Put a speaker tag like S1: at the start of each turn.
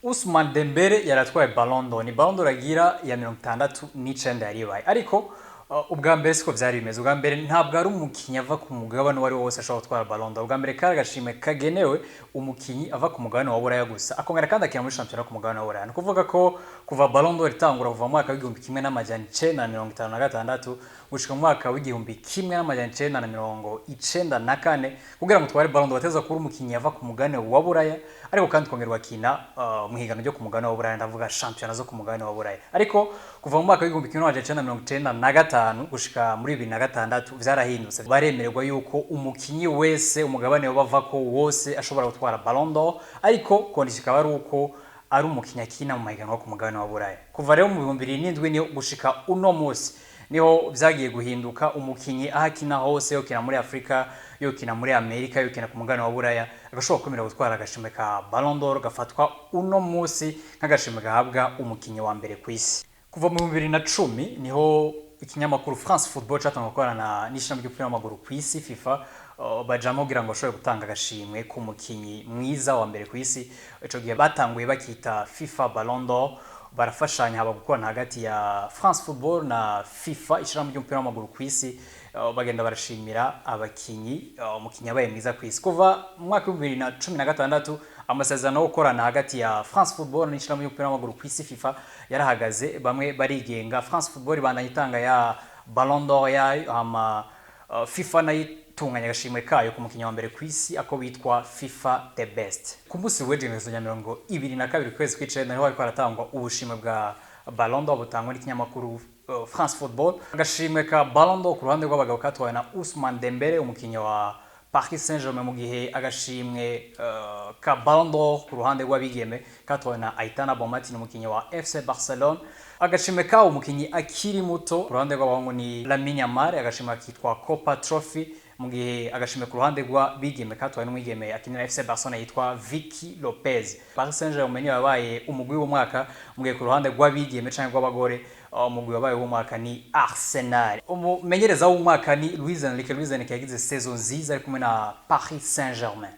S1: Ousmane Dembele yaratwaye Ballon d'Or, ni Ballon d'Or agira ya 69 yaribaye, ariko ubwa mbere siko vyari bimeze. Ubwa mbere ntabwo ari umukinyi ava ku mugabane wari wose ashobora gutwara Ballon d'Or. Ubwa mbere kari agashimwe kagenewe umukinyi ava ku mugabane wa Buraya gusa, akongera kandi akina muri shampiyona ku mugabane wa Buraya. Ni kuvuga ko kuva Ballon d'Or itangura kuva mu mwaka w'igihumbi kimwe n'amajana icenda na mirongo itanu na gatandatu gushika mu mwaka w'igihumbi kimwe n'amajana icenda na mirongo icenda na kane, kugira ngo utware Ballon d'Or bateza kuba umukinyi ava ku mugabane wa Buraya, ariko kandi kongera wakina mu higanwa ryo ku mugabane wa Buraya, ndavuga shampiyona zo ku mugabane wa Buraya. Ariko kuva mu mwaka w'igihumbi kimwe n'amajana icenda na mirongo icenda na gatanu gushika muri 2006 vyarahindutse, baremererwa yuko umukinyi wese umugabane wabavako wose ashobora gutwara Ballon d'Or, ariko kondisiyo ikaba ari uko ari umukinyi akina mu mahiganwa ku mugabane wa Buraya. Kuva rero mu 2007 niho gushika uno munsi niho vyagiye guhinduka, umukinyi ahakina hose, yokina muri Afrika, yokina muri Amerika, yokina ku mugabane wa Buraya, agashobora kwemera gutwara agashimwe ka Ballon d'Or, gafatwa uno munsi nk'agashimwe gahabwa umukinyi wa mbere ku isi. Kuva mu 2010 niho ikinyamakuru France Football catanga gukorana n'ishami ry'umupira w'amaguru ku isi FIFA, bajamo kugira ngo bashobore gutanga agashimwe ku mukinyi mwiza wa mbere ku isi. Ico gihe batanguye bakita FIFA Ballon d'Or, barafashanya haba gukorana hagati ya France Football na FIFA, ishami ry'umupira w'amaguru ku isi, bagenda barashimira abakinyi, umukinyi abaye mwiza ku isi. Kuva mu mwaka wa 2016 amasezerano yo gukorana hagati ya France Football n'ishami ry'umupira w'amaguru ku isi FIFA yarahagaze, bamwe barigenga. France Football ibandanya itanga ya Ballon d'Or yayo, ama FIFA nayo itunganya agashimwe kayo ku mukinyi wa mbere ku isi ako bitwa FIFA The Best. Ku munsi w'ejo ya 22 kwezi kw'icenda niho hariko haratangwa ubushimwe bwa Ballon d'Or butangwa n'ikinyamakuru France Football. Agashimwe ka Ballon d'Or ku ruhande rw'abagabo katwawe na Ousmane Dembele, umukinyi wa Paris Saint-Germain, mu gihe agashimwe ka Ballon d'Or ku ruhande rw'abigeme katwawe na Aitana Bonmati, umukinyi wa FC Barcelone. Agashimwe ka umukinyi akiri muto ku ruhande rw'abahungu ni Lamine Yamal, agashimwe kitwa Copa Trophy, mu gihe agashimwe ku ruhande rw'abigeme katwawe n'umwigeme akinira FC Barcelone yitwa Vicky Lopez. Paris Saint-Germain yabaye umugwi w'umwaka, mu gihe ku ruhande rw'abigeme canke rw'abagore umugwi wabaye w'umwaka ni Arsenal. Umumenyereza w'umwaka ni Luis Enrique yagize saison nziza ari kumwe na Paris Saint-Germain.